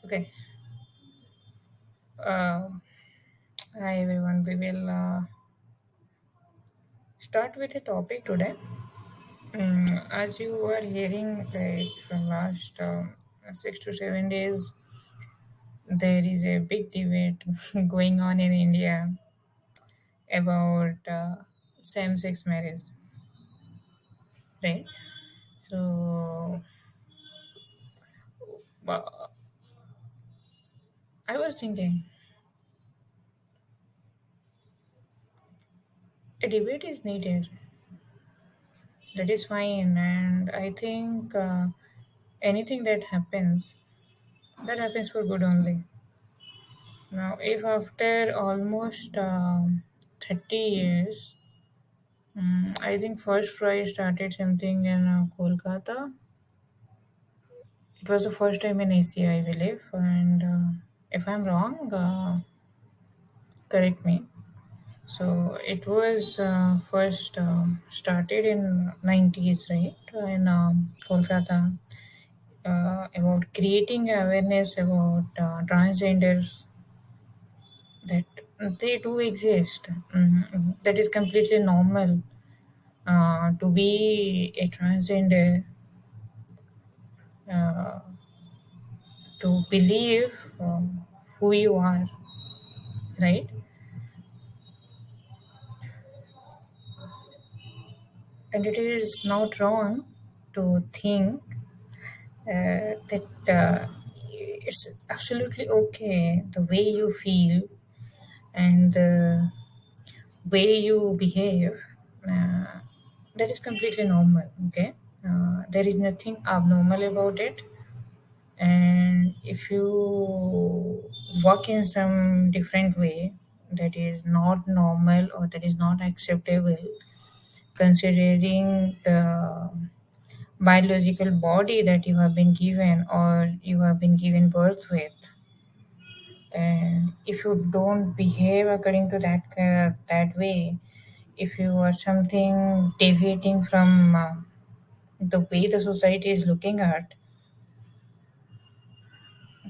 Okay. Um Hi everyone. We will start with a topic today. As you were hearing, like from last 6 to 7 days, there is a big debate going on in India about same-sex marriage, right? So uh, I was thinking a debate is needed. That is fine, and I think anything that happens for good only. Now, if after almost 30 years, I think first try started something in Kolkata. It was the first time in Asia, I believe. And if I'm wrong, correct me. So it was first started in 90s, right? In Kolkata, about creating awareness about transgenders that they do exist. That is completely normal. To be a transgender, uh, to believe who you are, right? And it is not wrong to think that it's absolutely okay the way you feel and the way you behave. Uh, that is completely normal, okay? There is nothing abnormal about it. And if you work in some different way that is not normal or that is not acceptable, considering the biological body that you have been given or you have been given birth with, and if you don't behave according to that way, if you are something deviating from the way the society is looking at,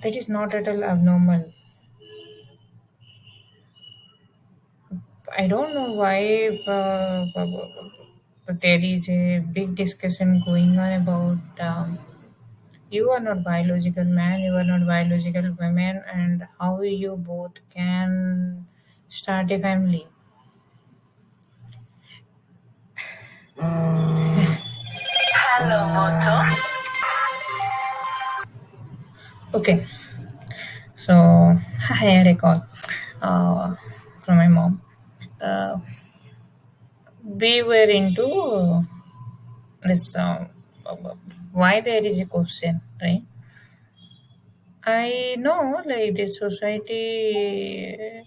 that is not at all abnormal. I don't know why, but there is a big discussion going on about you are not biological man, you are not biological woman, and how you both can start a family. Hello, Moto. Okay, so I had a call uh, from my mom. Uh, we were into this. Why there is a question, right? I know, like this society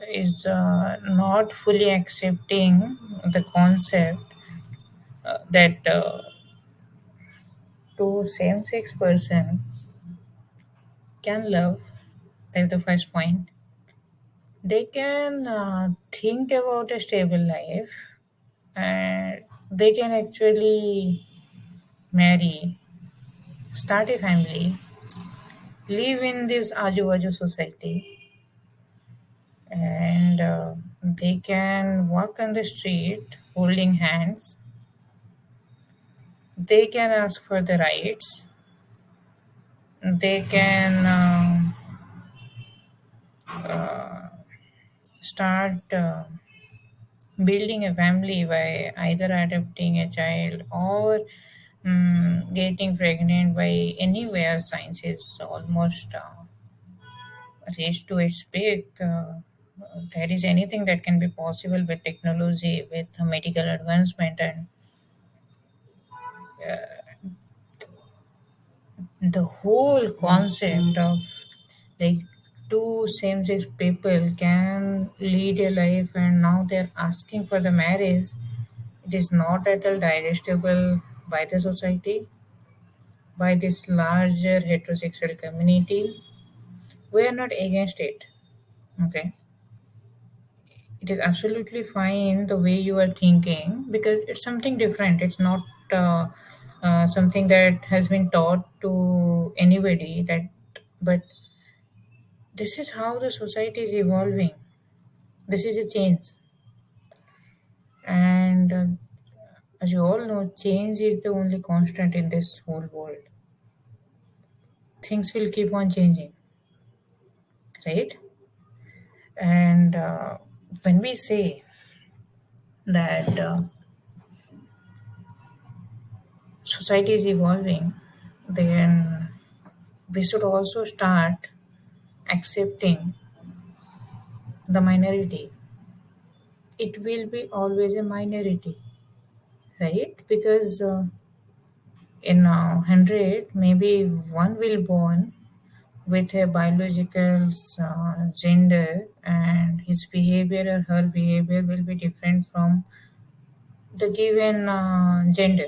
is not fully accepting the concept that two same-sex person can love. That's the first point. They can think about a stable life, and they can actually marry, start a family, live in this aju society, and they can walk on the street holding hands. They can ask for the rights. They can start building a family by either adopting a child or getting pregnant by anywhere. Science is almost reached to its peak. There is anything that can be possible with technology, with medical advancement, and the whole concept of like two same-sex people can lead a life, and now they're asking for the marriage. It is not at all digestible by the society, by this larger heterosexual community. We are not against it, okay? It is absolutely fine the way you are thinking because it's something different. It's not something that has been taught to anybody, that But this is how the society is evolving. This is a change. And as you all know, change is the only constant in this whole world. Things will keep on changing, right? And when we say that society is evolving, then we should also start accepting the minority. It will be always a minority, right? Because in 100, maybe one will born with a biological gender, and his behavior or her behavior will be different from the given gender.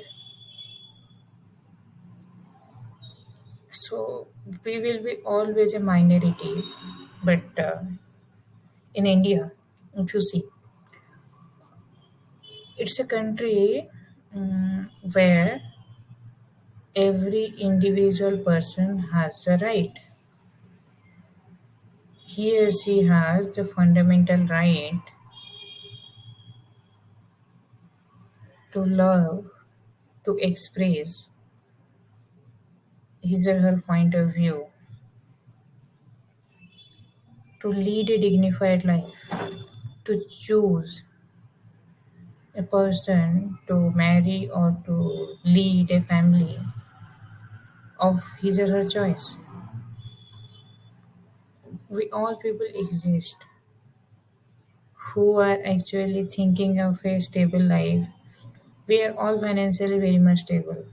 So we will be always a minority. But in India, if you see, it's a country where every individual person has a right. He or she has the fundamental right to love, to express his or her point of view, to lead a dignified life, to choose a person to marry or to lead a family of his or her choice. We all people exist who are actually thinking of a stable life. We are all financially very much stable.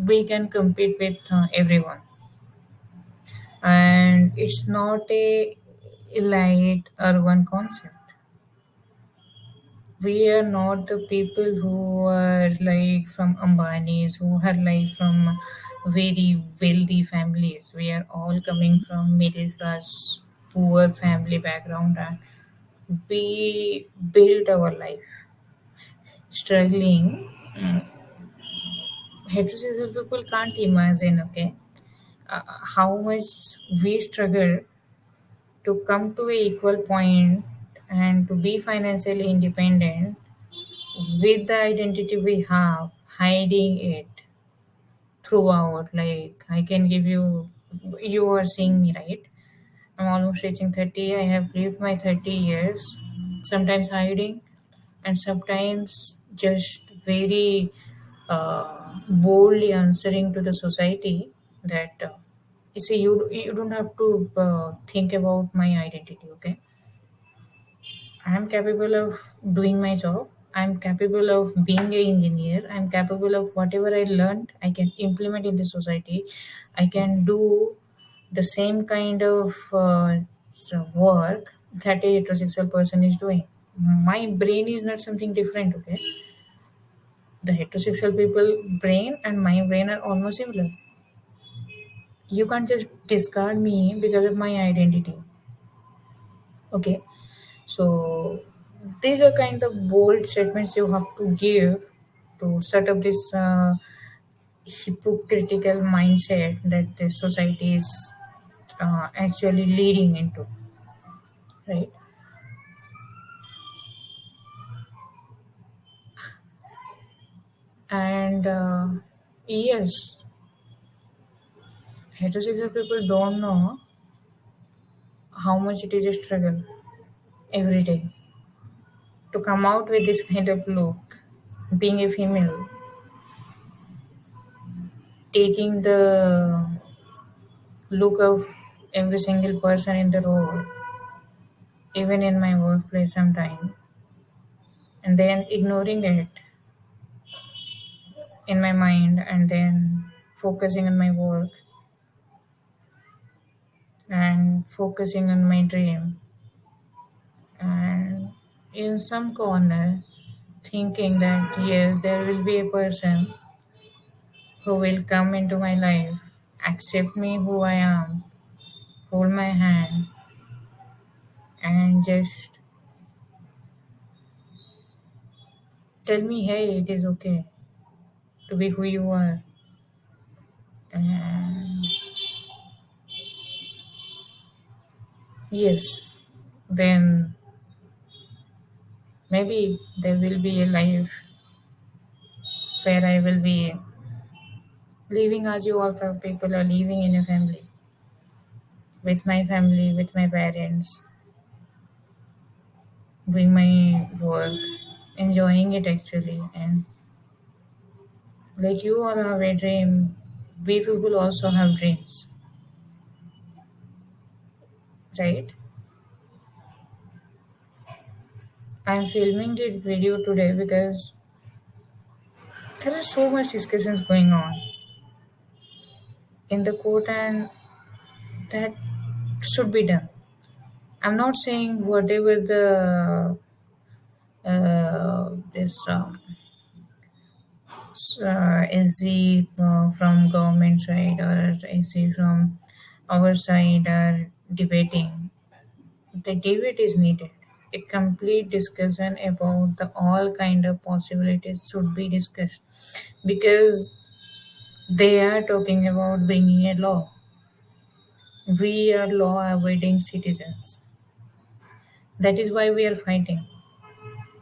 We can compete with everyone, and it's not a elite urban concept. We are not the people who are like from Ambanis, who are like from very wealthy families. We are all coming from middle class, poor family background, and we build our life struggling. Heterosexual people can't imagine, okay, how much we struggle to come to a equal point and to be financially independent with the identity we have, hiding it throughout. Like, I can give you, you are seeing me, right? I'm almost reaching 30. I have lived my 30 years, sometimes hiding, and sometimes just very boldly answering to the society that you see, you don't have to think about my identity, okay? I'm capable of doing my job. I'm capable of being an engineer. I'm capable of whatever I learned, I can implement in the society. I can do the same kind of work that a heterosexual person is doing. My brain is not something different, okay? The heterosexual people brain and my brain are almost similar. You can't just discard me because of my identity, okay? So these are kind of bold statements you have to give to set up this hypocritical mindset that the society is actually leading into, right? And yes, heterosexual people don't know how much it is a struggle every day to come out with this kind of look, being a female, taking the look of every single person in the road, even in my workplace sometime, and then ignoring it in my mind and then focusing on my work and focusing on my dream, and in some corner thinking that yes, there will be a person who will come into my life, accept me who I am, hold my hand, and just tell me, hey, it is okay to be who you are. And Yes, then maybe there will be a life where I will be living as you all people are living in a family, with my parents, doing my work, enjoying it actually. And like you all have a dream, we people also have dreams, right? I'm filming this video today because there is so much discussions going on in the court, and that should be done. I'm not saying whatever the this SC from government side or SC from our side are debating. The debate is needed. A complete discussion about the all kind of possibilities should be discussed because they are talking about bringing a law. We are law avoiding citizens. That is why we are fighting.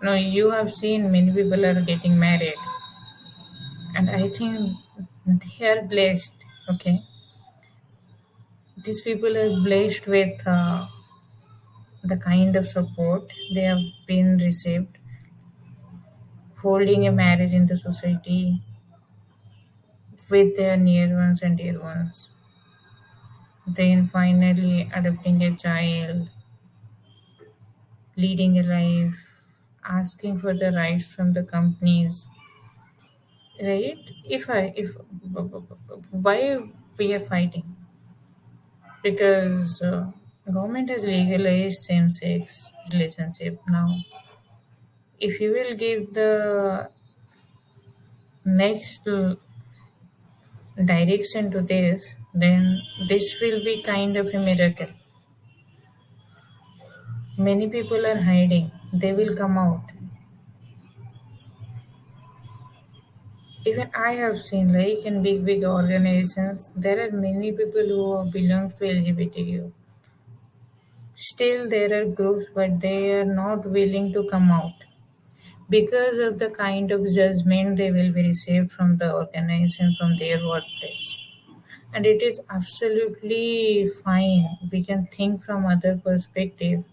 Now you have seen many people are getting married, and I think they are blessed. Okay, these people are blessed with the kind of support they have been received, holding a marriage in the society with their near ones and dear ones. Then finally adopting a child, leading a life, asking for the rights from the companies, right? If why we are fighting? Because government has legalized same-sex relationship now. If you will give the next direction to this, then this will be kind of a miracle. Many people are hiding. They will come out. Even I have seen, like in big organizations, there are many people who belong to LGBTQ. Still, there are groups, but they are not willing to come out because of the kind of judgment they will be received from the organization, from their workplace. And it is absolutely fine. We can think from other perspective.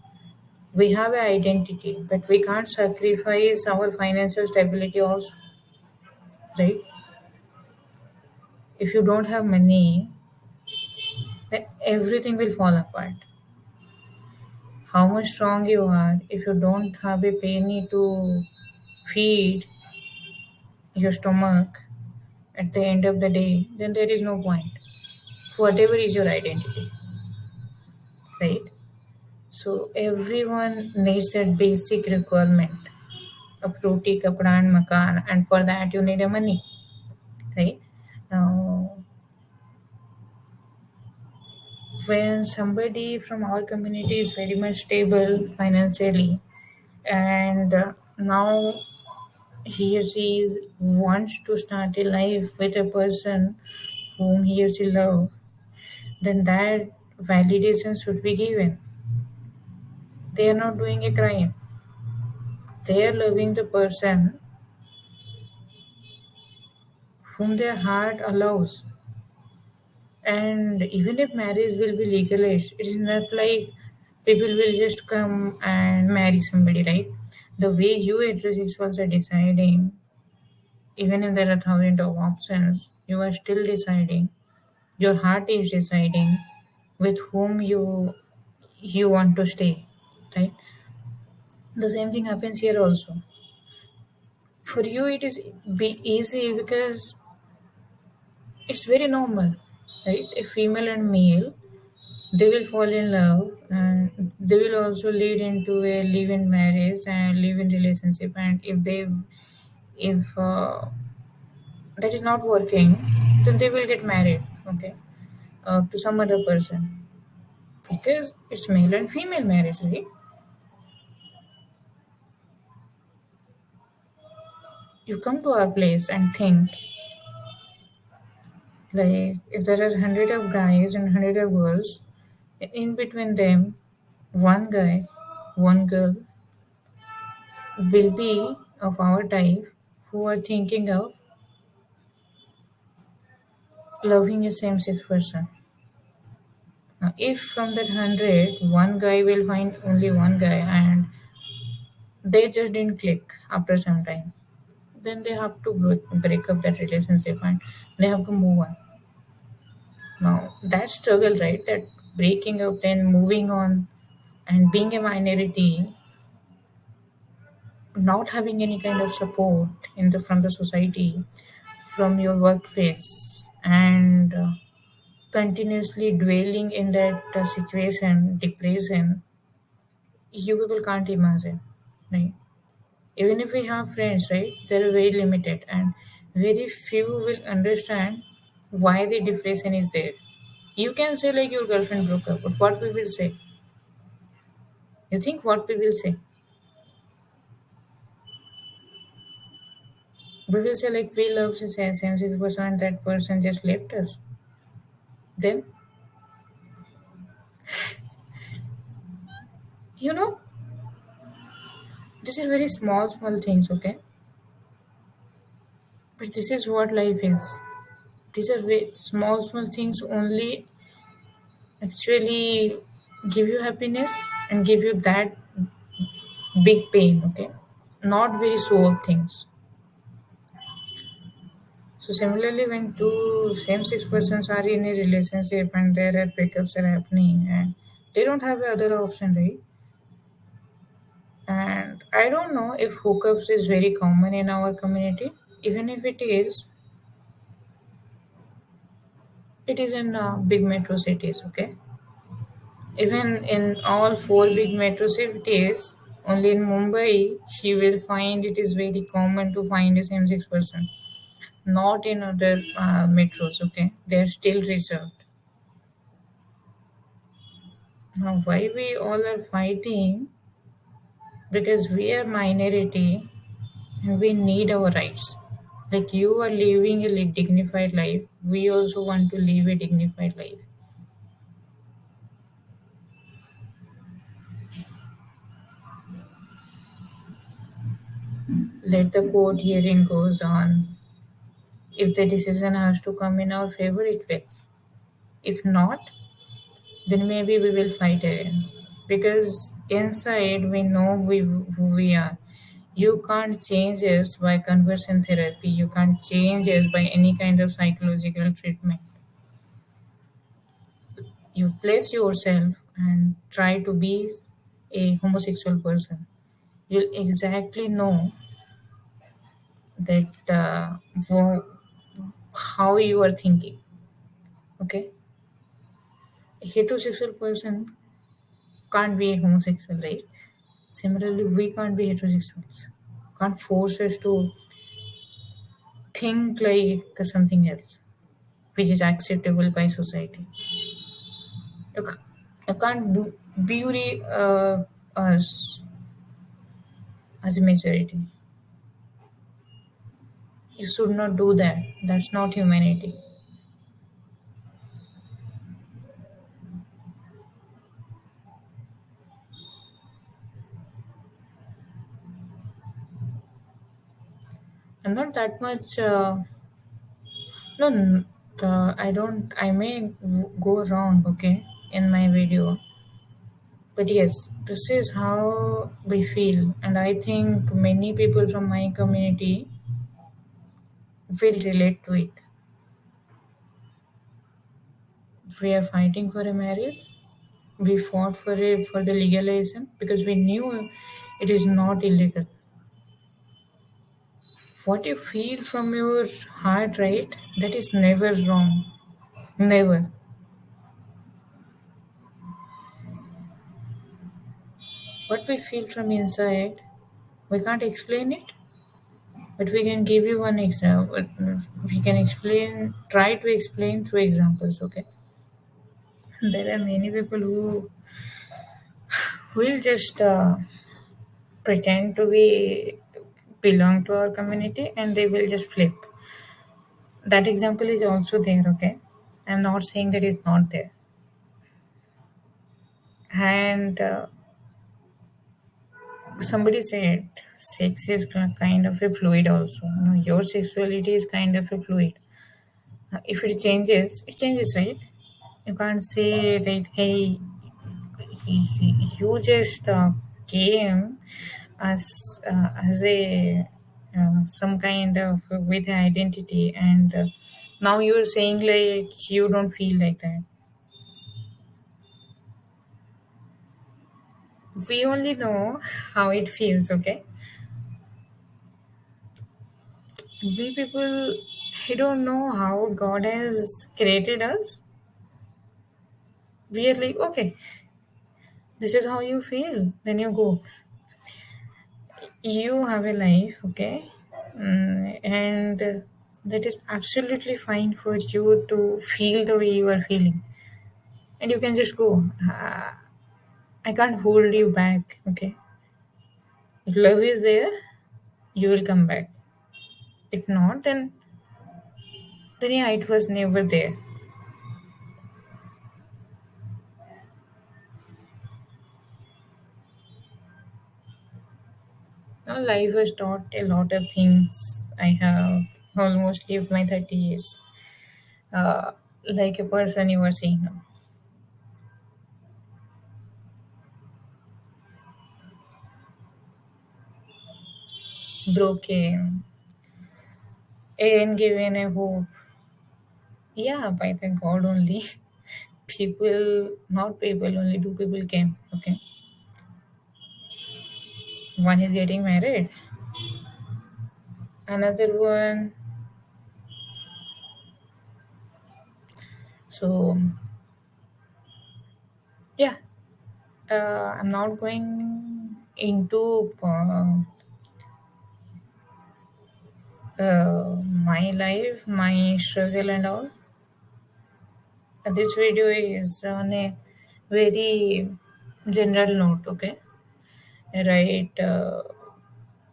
We have an identity, but we can't sacrifice our financial stability also, right? If you don't have money, then everything will fall apart. How much strong you are, if you don't have a penny to feed your stomach at the end of the day, then there is no point. Whatever is your identity, right? So everyone needs that basic requirement of roti, kapda, and makan, and for that you need a money, right? Now, when somebody from our community is very much stable financially, and now he or she wants to start a life with a person whom he or she love, then that validation should be given. They are not doing a crime. They are loving the person whom their heart allows. And even if marriage will be legalized, it is not like people will just come and marry somebody, right? The way you heterosexuals are deciding, even if there are thousands of options, you are still deciding. Your heart is deciding with whom you want to stay, right? The same thing happens here also. For you, it is be easy because it's very normal, right? A female and male, they will fall in love and they will also lead into a live-in marriage and live-in relationship. And if that is not working, then they will get married, okay, to some other person because it's male and female marriage, right? You come to our place and think like if there are hundred of guys and hundred of girls, in between them, one guy, one girl will be of our type who are thinking of loving a same sex person. Now, if from that 100, one guy will find only one guy and they just didn't click after some time, then they have to break up that relationship and they have to move on. Now, that struggle, right? That breaking up, then moving on, and being a minority, not having any kind of support from the society, from your workplace, and continuously dwelling in that situation, depression, you people can't imagine, right? Even if we have friends, right, they're very limited, and very few will understand why the depression is there. You can say like your girlfriend broke up, but what we will say? You think what we will say? We will say like we love the same sex person and that person just left us. Then you know, this is very small things, okay? But this is what life is. These are very small things only actually give you happiness and give you that big pain, okay? Not very sore things. So similarly, when two same-sex persons are in a relationship and there are breakups are happening and they don't have other option, right? And I don't know if hookups is very common in our community. Even if it is in big metro cities, okay? Even in all four big metro cities, only in Mumbai, she will find it is very common to find a same-sex person. Not in other metros, okay? They are still reserved. Now, why we all are fighting? Because we are minority and we need our rights. Like you are living a dignified life, we also want to live a dignified life. Let the court hearing goes on. If the decision has to come in our favor, it will. If not, then maybe we will fight again. Because inside we know who we are. You can't change us by conversion therapy. You can't change us by any kind of psychological treatment. You place yourself and try to be a homosexual person. You'll exactly know that how you are thinking. Okay, a heterosexual person can't be a homosexual, right? Similarly, we can't be heterosexuals. Can't force us to think like something else, which is acceptable by society. You, you can't beauty us as a majority. You should not do that. That's not humanity. I'm not that much. No, I don't. I may go wrong, okay, in my video. But yes, this is how we feel, and I think many people from my community will relate to it. We are fighting for a marriage. We fought for the legalization because we knew it is not illegal. What you feel from your heart, right? That is never wrong. Never. What we feel from inside, we can't explain it, but we can give you one example. We can explain, try to explain through examples, okay? There are many people who will just pretend to be belong to our community and they will just flip. That example is also there, okay? I'm not saying that it's not there. And somebody said sex is kind of a fluid also. Your sexuality is kind of a fluid. If it changes, right? You can't say, right, hey, you just came as a some kind of with identity, and now you're saying like you don't feel like that. We only know how it feels, okay? We people, we don't know how God has created us. We are like, okay, this is how you feel. Then you go. You have a life, okay? And that is absolutely fine for you to feel the way you are feeling. And you can just go. I can't hold you back, okay? If love is there, you will come back. If not, then yeah, it was never there. Now, life has taught a lot of things. I have almost lived my 30 years. Uh, like a person you were saying now. Broken and given a hope. Yeah, by the God only. People, not people, only two people came. Okay. One is getting married. Another one. So, yeah, I'm not going into my life, my struggle, and all. This video is on a very general note, okay? Right,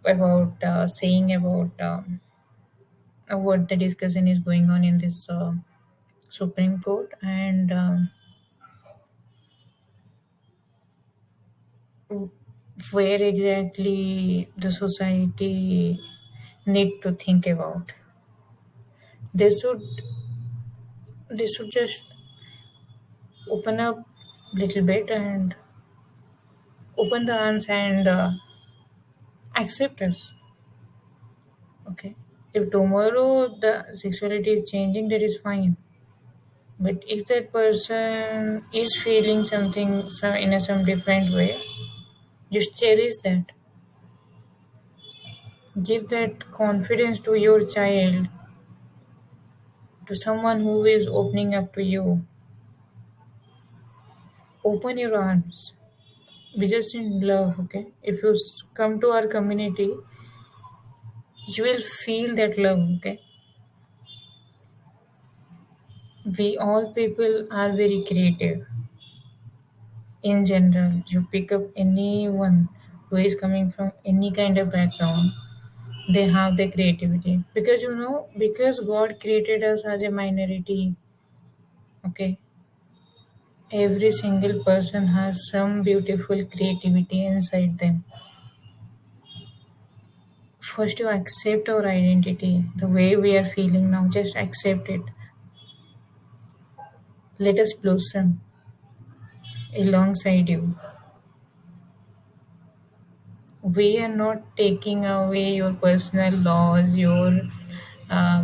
about saying about what the discussion is going on in this Supreme Court, and where exactly the society need to think about. They should they should just open up little bit and open the arms and accept us. Okay. If tomorrow the sexuality is changing, that is fine. But if that person is feeling something in some different way, just cherish that. Give that confidence to your child, to someone who is opening up to you. Open your arms. Be just in love, okay? If you come to our community, you will feel that love, okay? We all people are very creative in general. You pick up anyone who is coming from any kind of background, they have the creativity. Because because God created us as a minority, okay? Every single person has some beautiful creativity inside them. First, you accept our identity, the way we are feeling now, just accept it. Let us blossom alongside you. We are not taking away your personal laws, your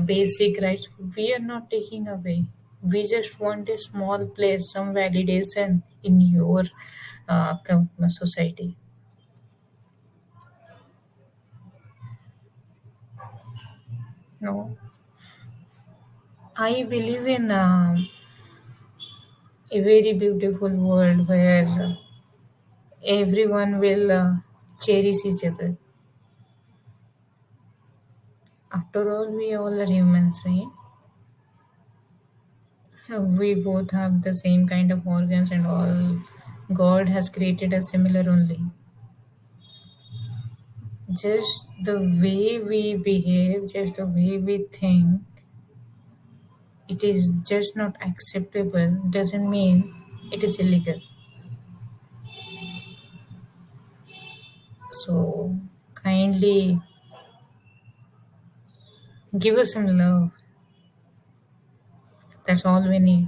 basic rights. We are not taking away. We just want a small place, some validation in your society. No, I believe in a very beautiful world where everyone will cherish each other. After all, we all are humans, right? We both have the same kind of organs and all. God has created us similar only. Just the way we behave, just the way we think, it is just not acceptable. Doesn't mean it is illegal. So kindly give us some love. That's all we need.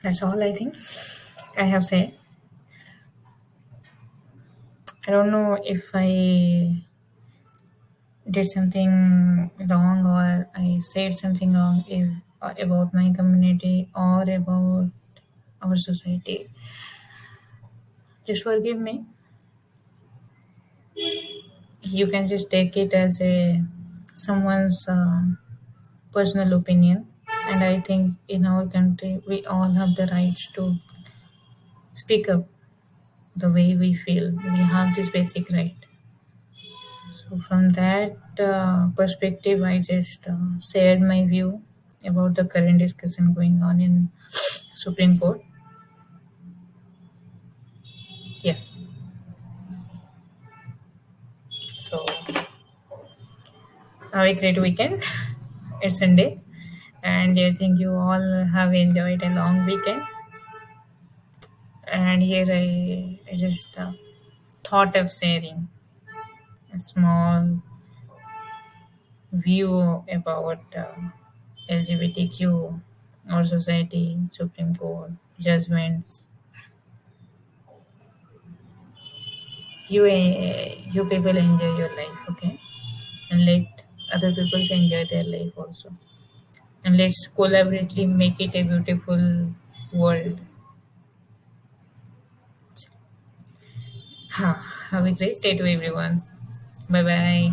That's all I think I have said. I don't know if I did something wrong or I said something wrong if, about my community or about our society. Just forgive me. You can just take it as a someone's personal opinion, and I think in our country we all have the rights to speak up the way we feel. We have this basic right. So from that perspective, I just shared my view about the current discussion going on in Supreme Court. Yes. So have a great weekend. It's Sunday, and I think you all have enjoyed a long weekend. And here I just thought of sharing a small view about LGBTQ, our society, Supreme Court, judgments. You people enjoy your life, okay? And let other people enjoy their life also. And let's collaboratively make it a beautiful world. Ha, have a great day to everyone. Bye bye.